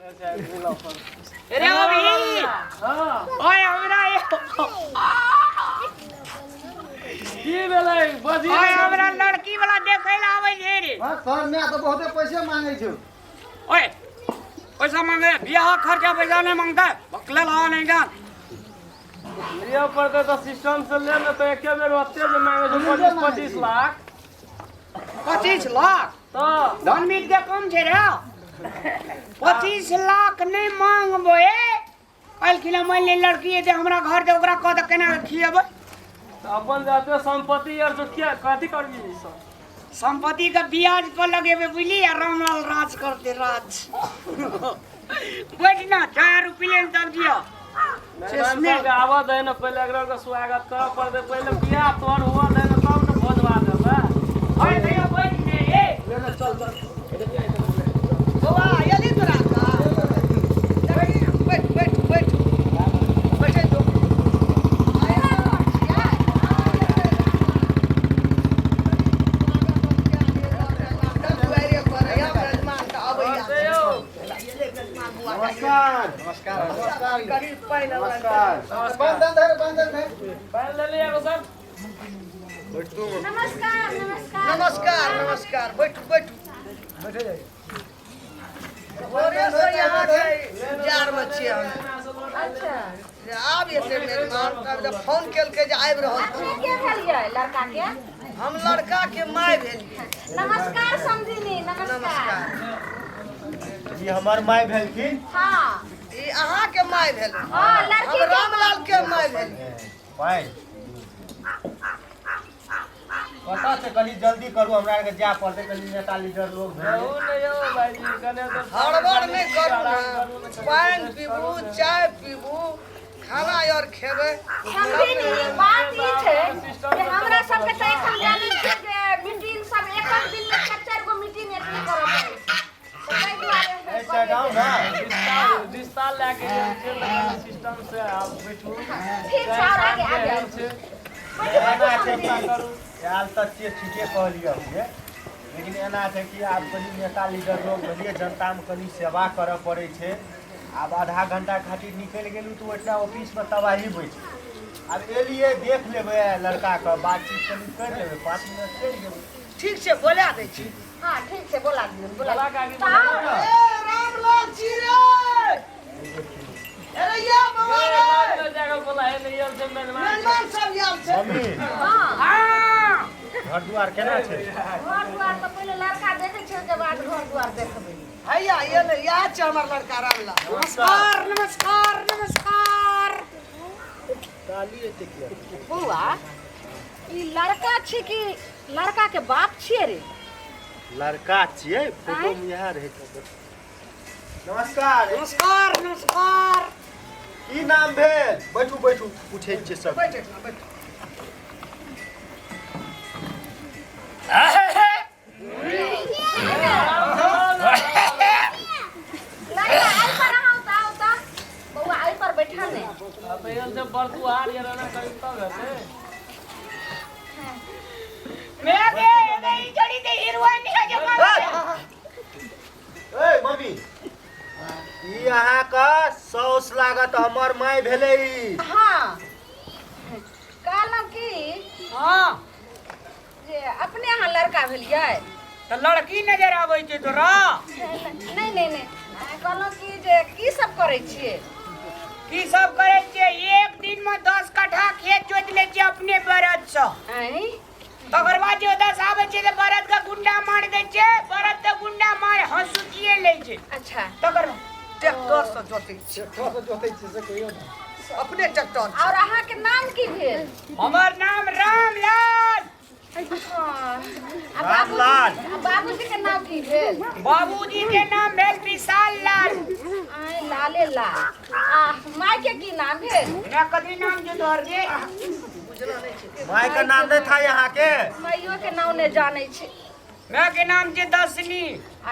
अरे अभी ओए हमरा की भेलै बजी ओए हमरा लड़की वाला देखै ला आबै छै रे हां सर मैं तो बहुते पैसे मांगे छु ओए पैसा मांगे बियाह खर्चा पैसा नहीं मांगता बकले ला नहीं जान लिया पड़ते तो सिस्टम से ले न तो एके बेर ओते जे मांगे छै 25 लाख 25 लाख तो धन मीट के कम छै रे 25 लाख नहीं मांगबो ए काल खिला मान ले लड़की है हमरा घर दे ओकरा कह दे केना खियब अपन जाते संपत्ति और जो क्या कथी करबी सब संपत्ति का ब्याज पर लगेबे बुझली आ रामलाल राज करते राज बैठना 4 रुपये तब दियो मेहमान के आवा दे न पहले एकरा के स्वागत कर पड़ते पहले बियाह तोर हुआ दे न तब न भोजवा देबे ओए भैया बैठ ने ए चल चल बाबा यदि तोरा का बैठ बैठ बैठ बैठे तो नमस्कार नमस्कार नमस्कार करीब पाई ना नमस्कार बंधन है पहले ले लिया सब नमस्कार नमस्कार नमस्कार नमस्कार बैठ बैठ बैठे जाइए बोरे सो यहाँ के जार बच्चे अच्छा आब एते मेहमान तब जब फोन केल के जे आबि रहल अपने के भेलिए लड़का के हम लड़का के माय भेलिए नमस्कार समझिनी नमस्कार जी हमार माय भेलखिन हाँ ई अहाँ के माय भेल हाँ हम लड़की के रामलाल के माय भेल माय पता छै कनी जल्दी करू हमरा के जा पड़ते कनी नेता लीडर लोग रहू भेल ने यो भाईजी कने तो हड़बड़ नहीं करू ना पानी पीबू चाय पीबू खाना और खेबै समझिनी बात ई छै कि हमरा सब के त एखन जानै छियै जे मीटिंग सब एक दिन में 4 गो मीटिंग एटेंड करऽ पड़ै छै ऐसे गाँव ना रिश्ता लेके चल रहा सिस्टम से आप बैठू ठीक छै और आगे आगे एना छै कि यार तक के ठीके कह लिया हुए लेकिन एना छै कि आब कनी नेता लीडर लोग भेलिए जनता में कनी सेवा करऽ पड़ै छै आब आधा घंटा खातिर निकल गेलू तो ओतना ऑफिस में तबाही होइ छै अब एलिए देख लेबै लड़का के बातचीत कनी कर लेबै 5 मिनट चलि जेबै ठीक छै बोला दै छी हां ठीक छै बोला दियौ बोला बोला का आगे ए रामलाल जी रे अरे या बाबा रे जगह बोला है नहीं अब से मेहमान सब यार छै मम्मी हां हां घर दुआर केना छै घर दुआर त पहिले लड़का देखै छै के बाद घर दुआर देखबै हैया ये ले या छै हमर लड़का रामलाल नमस्कार नमस्कार नमस्कार काली एते के बुआ ई लड़का छी कि लड़का के बाप छियै रे लड़का छियै फोटो में यहाँ रहै छै नमस्कार नमस्कार नमस्कार की नाम भेल बैठू बैठू पूछै छियै सब बैठ बैठ लड़का आई पर आओ ता बउआ आई पर बैठा ने अब ये से बरतुहार ये रहना करीब तब रहते मैं के नहीं जड़ी दे हिरवानी का जमा ए मम्मी ई अहाँ का सौस लागत हमर माय भेलै ई हां कहलम की हां जे अपने यहाँ लड़का भेलियै तो लड़की नजर आबै छै तोरा नहीं नहीं नहीं कहलम की जे की सब करै छियै की सब करे छियै एक दिन में 10 कट्ठा खेत जोत ले छियै अपने बरद से आई तकर बाद जो 10 आबै छै त बरद का गुंडा मार दै छै बरद का गुंडा मार हंसुकिए ले छै अच्छा तकर ट्रैक्टर से जोतै छै से कहियो अपने ट्रैक्टर और अहाँ के नाम की भेल हमर नाम रामलाल रामलाल बाबूजी के नाम की भेल बाबूजी के नाम भेल विशाल लाल आई लाले लाल माय के की नाम भेल ना कदी नाम जो धर गे माय का नाम नहीं था यहाँ के माइयो के नाम ने जानै छै मैं के नाम छै दसनी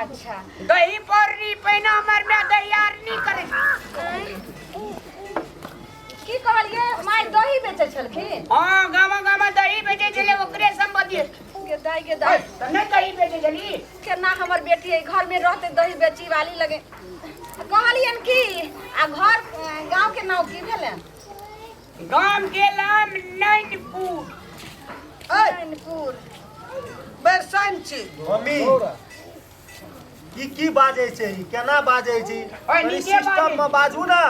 अच्छा दही परनी पहिना हमर में दहियारनी करे की कहलिए माय दही बेचै छलखिन हां गामा दही बेचे छले ओकरे संबंधी के दाई त नहीं दही बेचे छली केना हमर बेटी घर में रहते दही बेची वाली लगे कहल आ घर गांव के नाम की भेले? गाम के नाम नैनपुर। नैनपुर। बरसन छी। मम्मी की बाजै छै ई केना बाजै छी ओए, कनी नीके सिस्टम बाजै। में बाजू ना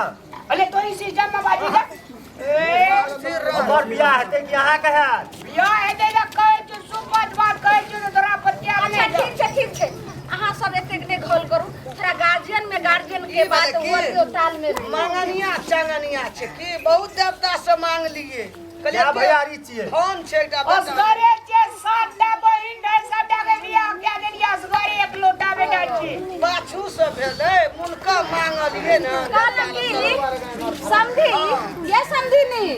अरे तोरी सिस्टम में बाजी जा। हमर बियाह हेतै कि अहाँ के हैत बियाह हेतै त कहै छु सुपत बात कहै छु त तोरा पतिया अच्छा नहीं ठीक छै। अहाँ सब एतेक ने घोल करू। थोड़ा गार्जियन के बात बोलियो ताल में भी। मांगनिया चांगनिया छै की बहुत देवता से मांग लिए। क्या भैयारी छियै फोन छै एकटा बता। असगरे छे सातटा बहिन है सबटा के बियाह क्या देलिया असगरे एक लोटा बेटा छे। बाछू से भेलै मुनका मांगलिए न। समझी ये समझी नहीं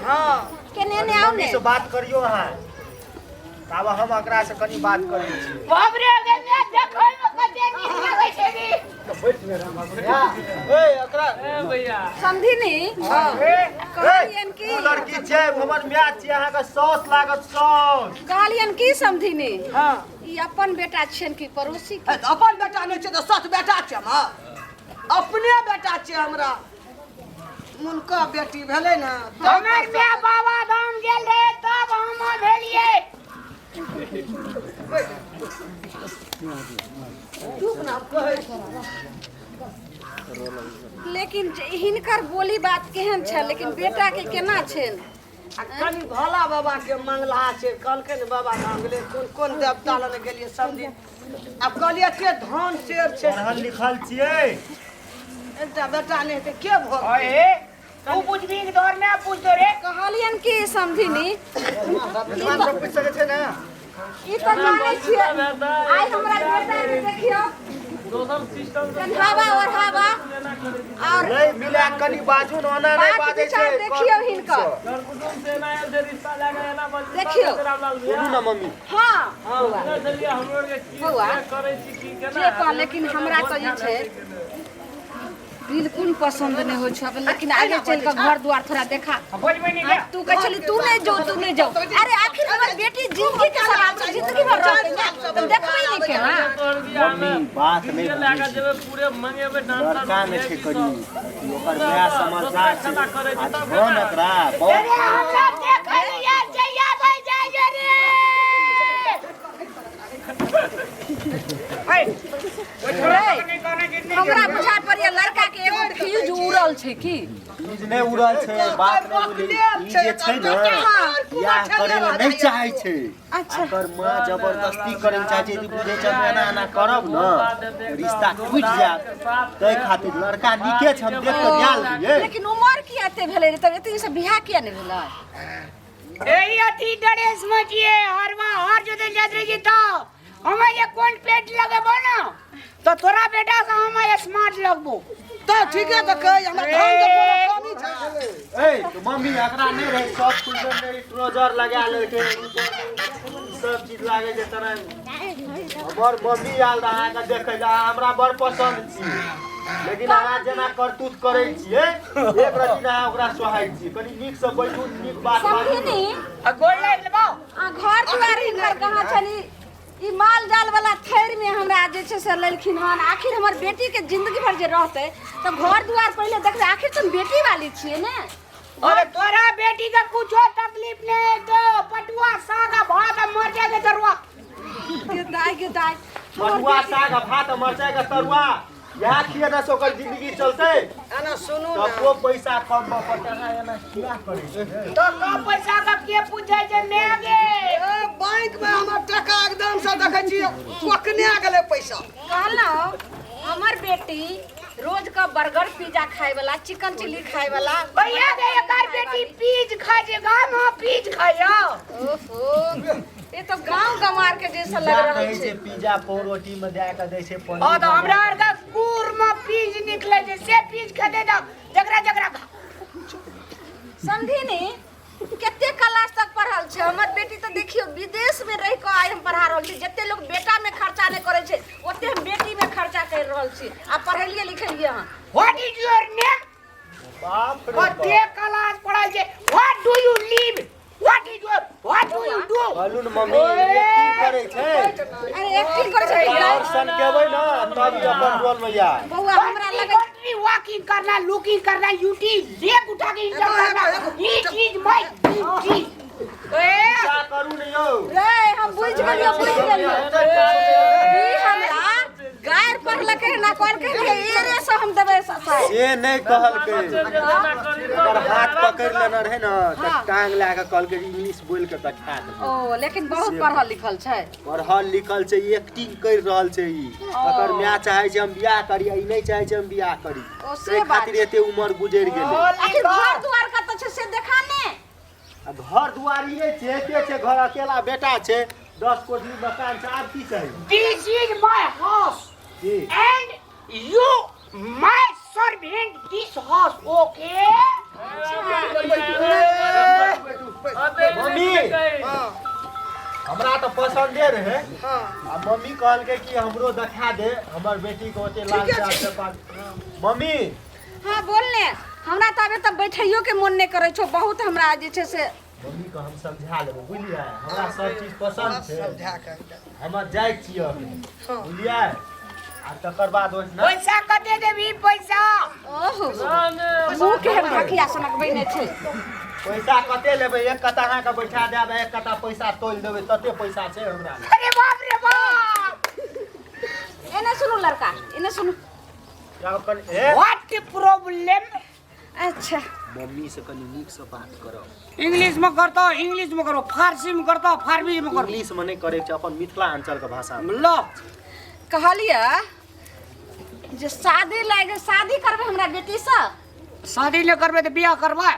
हां केने ने आउ मम्मी ने से बात करियो अहाँ आब हम एकरा से कनी बात करै छी बाप रे गे देखै में कते नीक लागै छै नी। ए एकरा ए भैया समझी नहीं कहलियन की ओ लड़की छै हमर म्याच छै अहाँ के सौस लागत सौस कहलियन की समझी नहीं हां ई अपन बेटा छियन की पड़ोसी के? अपन बेटा नहीं छै त सत बेटा छै हम अपने बेटा छै हमरा मुनका बेटी भेलै न। हमर माय बाबा धाम गेल रहे तब हम भेलिए। चुप ना कहै लेकिन हिनकर बोली बात केहन छै लेकिन बेटा के केना छेन? आ कनी भोला बाबा के मंगला छै कहलकै न बाबा धाम गेलै कोन देवता लग गेलिए सब दिन। अब कहलिए के धन शेर छै पढ़ल लिखल छियै एकटा बेटा नहीं त के भो ओए तू बुझबी के दौर में पूछ दो रे। कहलियन की समझी नहीं भगवान से पूछ सकै छै ना ई तो जाने छियै आइ हमरा बेटा के देखियो दोसर सिस्टम से हवा और हवा और नहीं मिला कनी बाजू न ओना नहीं बात बाजै छै विचार देखियो हिनकर घर कुटुम से ना आयल से रिश्ता लगा एना बज देखियो। रामलाल बोलू भैया ना मम्मी हां ना चलिए हम लोग के की बौआ। करे छी की केना जे कह लेकिन हमरा तो ई छै बिल्कुल पसंद नहीं हो छ लेकिन आगे चल के घर द्वार थोड़ा देखा। बुझबे नहीं आज तू कह चली तू नहीं जाओ अरे आखिर हमर बेटी जिंदगी के सवाल छै जिंदगी भर रहते ना तुम देखबै नहीं के ना तोर बियाह में बात नहीं ये लगा जेबे पूरे मंगेबे लड़का में छै करी ओकर नया समझदार छै करे छी आज तब धन एकरा बहुत हमरा देखलिए जइया भाई जाय रे। ओए नहीं कहना जितनी हमरा बुझा पड़िया लड़का के एगो फ्यूज उड़ल छै की? चीज नहीं उड़ल छै बात नहीं बोली ई जे छै न बियाह करे ला नहीं चाहै छै अच्छा। अगर मां जबरदस्ती करे चाहै छै कि बुझे छै एना एना करब न रिश्ता टूट जात तै खातिर लड़का नीके छै हम देख के ध्यान दिए लेकिन उमर की एते भेलै रे तब एते से बियाह किया नहीं भेलै? एही अथी ड्रेस में जिए हरवा हर जो दिन जात रही तो हमें ये कौन पेट लगबो ना तो तोरा बेटा का हम स्मार्ट लगबो तो ठीक है त कह हमरा धन के कोनो कमी छै। ए तो मम्मी एकरा नहीं रहे सब फुलर नहीं ट्रोजर लगा लेके सब चीज लागे जे तरह हमर मम्मी आल रहा के देखे ला हमरा बड़ पसंद छी लेकिन अहाँ जेना करतूत करे छियै एक रति ना ओकरा सोहाय छी कनी नीक से बैठू नीक बात समझी बाजू नहीं गोल ले लेबो आ घर दुआर हिनकर कहाँ छली ई माल जाल वाला थैर में हमरा जे छै से लेलखिन हन आखिर हमर बेटी के जिंदगी भर जे रहते तो घर दुआर पहले देखबे आखिर तुम बेटी वाली छिए ने। अरे तोरा बेटी का कुछो तकलीफ नहीं तो पटुआ सागा भात मर जाएगा तरुआ के दाई महुआ साग भात मरचाई का तरुआ यहाँ खिए ना सोकर जिंदगी चलते एना सुनू तो ना को पैसा कम पटना एना किया करे तो कम पैसा का के पूछे जे ने गे ए बैंक में हमर टका एकदम से देखै छी पकने गेलै पैसा। कहलो हमर बेटी रोज का बर्गर पिज्जा खाए वाला चिकन चिल्ली खाए वाला भैया गे एकर बेटी पीज खा जे गाम में पीज खायो। ओहो ये तो गांव गमार के जैसा लग रहा है है। पिज्जा पाव रोटी में दे के दै छै पनीर और तो हमरा आर का कुर में पीज निकले जे से पीज खेते तो जकरा जकरा समझी नहीं केते क्लास तक पढ़ल छै हमर बेटी तो देखियो विदेश में रह के आइ हम पढ़ा रहल छी जते लोग बेटा में खर्चा नहीं करे छै ओते हम बेटी में खर्चा कर रहल छी आ पढ़लिए लिखलिए हां। What is your name? बाप रे कते क्लास पढ़ल छै? What do you live? What do you do? कहलू न मम्मी की करे छै अरे एक्टिंग करे छै और सन केबै ना तब अपन रोल में या बउआ हमरा लगे कंट्री वाकी स्टॉकिंग करना, लुकिंग करना, यूटी लेग उठा के इंटर करना, ये चीज माय ड्यूटी। क्या करू नहीं हो रे हम बुझ गेलियो ई हमरा गायर पर लके ना कॉल के एरे से हम देबे सफाई ये नहीं कहल के अगर हाथ पकड़ लेना रहे ना तो टांग लाके कहल के इंग्लिश बोल के बैठा दे। ओ लेकिन बहुत पढ़ल लिखल छै। पढ़ल लिखल छै, एक्टिंग कर रहल छै ई। अगर मैं चाहे छै हम बियाह करी, ई नहीं चाहे छै हम बियाह करी। ओ से से बात खातिर एते उम्र गुजर गेलै। आखिर घर दुआर का त छै से देखाने। आ घर दुआरी ये छै, के छै घर अकेला बेटा छै, 10 कोठी मकान छै, आब की चाही? This is my house जी and you my servant this house, okay? Mummy हमरा तो पसंदे रहे। आ मम्मी कहल के कि हमरो देखा दे हमर बेटी को ओते लाल चाट से पास। मम्मी हां बोलने हमरा त अबे त बैठैयो के मन नै करै छौ। बहुत हमरा जे छै से मम्मी को हम समझा लेबो, बुझलियै? हमरा सब चीज पसंद छै, समझा के हम जाय छियै, बुझलियै? आ तकर बाद ओइ ना पैसा कते देबी पैसा? ओहो मुंह के ढकिया सनक बने छै। पैसा कते लेबै? एक कटा अहाँ के बैठा देब, एक कटा पैसा तोल देबै, तते पैसा छै हमरा। अरे बाप रे बाप! एने सुनु लड़का, एने सुनु। जाओ कन ए What problem? अच्छा मम्मी से कनी नीक से बात करो। इंग्लिश में करतो, इंग्लिश में करो, फारसी में करतो, फारसी में करो। इंग्लिश में नहीं करे छै, अपन मिथिलांचल के भाषा में। लो कहलिया जे शादी लागे, शादी करबे हमरा बेटी से। शादी ले करबे तो बियाह करबा।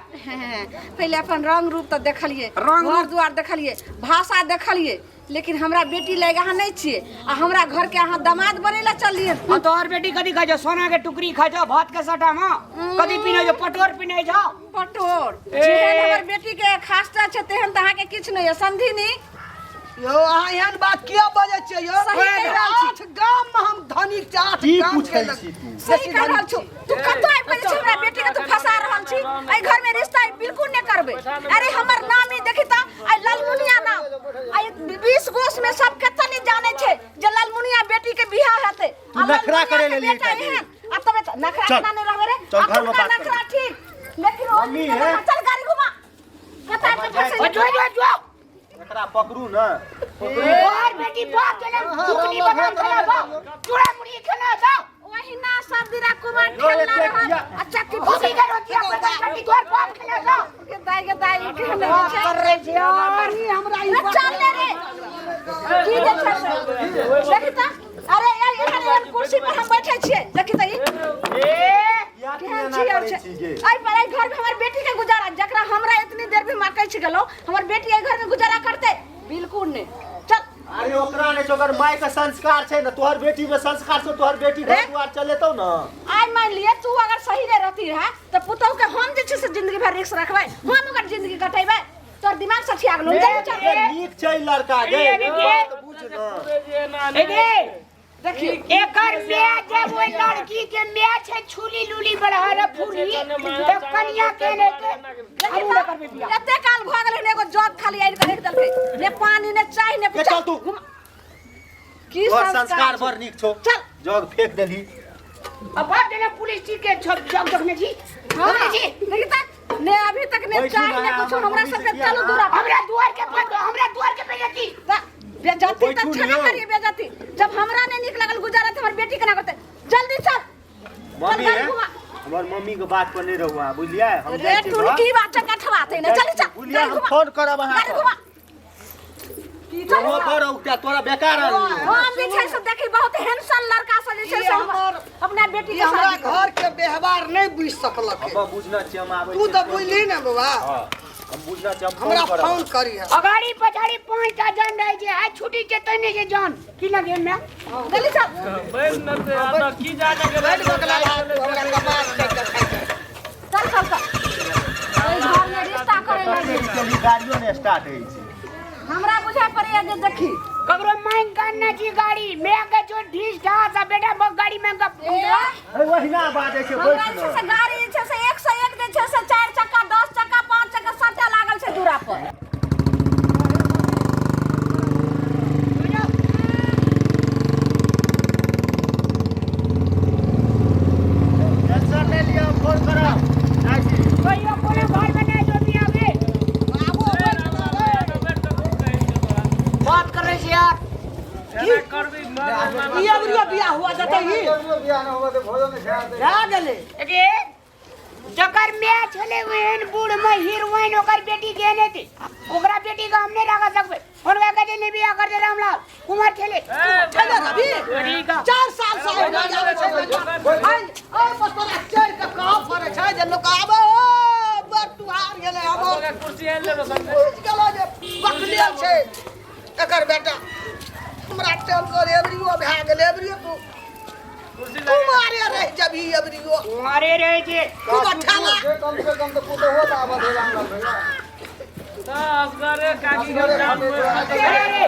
पहले अपन रंग रूप तो देखलिए, रंग घर रूप? द्वार देखलिए, भाषा देखलिए, लेकिन हमरा बेटी लागे अहाँ नहीं छिए। आ हमरा घर के अहाँ दामाद बनेला चलिए। और तोहर बेटी कदी खा जा? सोना के टुकड़ी खा जा, भात के सटा में कदी पीने जा, पटोर पीने जा। पटोर जेहन हमर बेटी के खास्ता छै तेहन त अहाँ के किछ नहीं है, समझी नी? यो अहाँ एहन बात किया बजै छियै यो? सही कहि रहल छी। 8 गाम में हम धनिक छै, 8 की गाम पूछै के छी तू? सही कह रहल छु। तू कतो आइ पहिले छै हमरा बेटी के तू फंसा रहल छी। एहि घर में रिश्ता बिल्कुल नहीं करबे। अरे हमर नाम ही देखी त आई लालमुनिया नाम आई 20 गोस में सब केतना नहीं जाने छै जे लालमुनिया बेटी के बियाह हेतै। तू नखरा करे लेलियै काहे? आ तबे त नखरा चल, केना नहीं रहबे रे? चल घर में बात नखरा कर। ठीक, लेकिन ओ मम्मी है? चल गाड़ी घुमा। कता पे फंसे? जो एकरा पकड़ू ना। तोहर बेटी बाप के नाम टुकड़ी बना खेला बा, चूड़ा मुड़ी खेला जा। वही ना सब दिरा कुमार खेलना रहा। अच्छा की खुशी के रोटिया बना बेटी तोहर बाप खेला जा। के दाई के हम कर रे यार हमरा ई चल ले रे की देखी त। अरे यार कुर्सी पर हम बैठे छिए, देखी त ई या केहन ना छियै करे छै। छी जे आई पर आई घर में हमर बेटी के गुजारा, जकरा हमरा इतनी देर भी मार कहै छी गेलो हमर बेटी आई घर में गुजारा करते बिल्कुल नहीं। चल अरे ओकरा ने जोगर माय के संस्कार छै ना, तोहर बेटी में संस्कार छै, तोहर बेटी घर दुआर चलेतौ ना। आई मान लिए तू अगर सही रे रहती है तो पुतौ के हम जे छै से जिंदगी भर रिस्क रखबै, हम ओकर जिंदगी कटेबै। तोर दिमाग सठिया गेलो चल ए नीक छै लड़का गे, बात बुझ ना। ए देखिए एकर मैच जब वो लड़की के मैच है छुली लुली बड़हर फूली तो कन्या के ने के हम ले करबे बियाह। एते काल भ गेलै ने एगो जग खाली आइ के रख देलकै, ने पानी ने चाय ने के चल तू। की तोहर संस्कार बड़ नीक छौ, चल जग फेंक देली। अब बात देना पुलिस जी के जग देखने जी हां देखने जी देखी तक ने अभी तक ने बैठी चाय ना, ने कुछ हमर हमरा मम्मी सब से के किया चलो ना। दूरा हमरा द्वार के पे जाती बेजती बैठू त नहीं छना हो। करिए बेजती। जब हमरा ने निक लगल गुजारा त हमर बेटी केना करते? जल्दी चल मम्मी गाड़ी है घुमा। हमर मम्मी के बात पर नहीं रहुआ, बुझलियै? हम रे जाय छी तू घर। की बात चका ठवाते ने? चल चल बुझलियै? हम फोन करब अहाँ गाड़ी घुमा। की चल वो कर उठा तोरा बेकार आदमी। हम जे छै से देखी बहुत हैंडसम लड़का सब जे छै से हम अपना बेटी के हमरा शादी घर के व्यवहार नहीं बुझ सकलक। अब बुझना छी हम आबै तू छी। तो बुझली ना बाबा, हां हम बुझना छी, हम हमरा फोन फोन करब। करी है। अगाड़ी पछाड़ी 5 टा जन रहे जे आज छुट्टी के तने के जान की लगे में जल्दी चल बैठ न ते आता की जाने के बैठ गला हमरा कमाल के चल चल ओइ घर में रिश्ता करे लगे। के लिए गाड़ियों ने स्टार्ट है छी। हमरा बुझा पड़े जे देखी कबरो मांग करना जी गाड़ी मैं के जो ढीस ढास बेटा बग गाड़ी में का ए वहिना बाजे छै, हमरा बैठ छै ना। से गाड़ी छै से 101 जे छै से 4 चक्का 10 चक्का 5 चक्का सबटा लागल छै दूरा पर। टेंशन ले लिया। रह गेले के जकर मैच होले वेन बूढ़ में हीरोइन ओकर बेटी गेने थी ओकरा बेटी का हमने रखा सकबे फोनवा के ने बियाह कर दे रामलाल कुमार खेले चले रवि 4 साल से हो जावे छै आई ओए पस्तरा चढ़ के कहां पर छै जे लोग आबे बर तुहार गेले हमर कुर्सी आन ले सब बुझ गेलो जे बकलिया छै एकर बेटा हमरा टेम कर एवरियो भए गेले एवरियो तू कुर्सी कुमारे रह जबी एवरियो कुमारे रहे छे तू अठाला कम से कम तो पुतो हो आवा दे रामलाल भैया असगरे काकी के नाम में अरे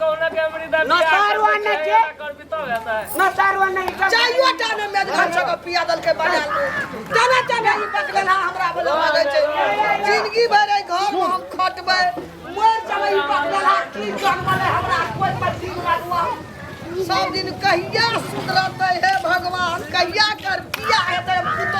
कौन के अमृता नसारवा न छे कर भी तो रहता है नसारवा नहीं चाहिए टाने में घर से पिया दल के बना लो टाना ई पकड़ना हमरा बोले मांगे छै जिंदगी भर घर में हम खटबै मोर चले ई पकड़ना की कर वाले हमरा कोई पट्टी लागुआ सब दिन कहिया सुधरते हे भगवान कहिया कर पिया हेते पुतो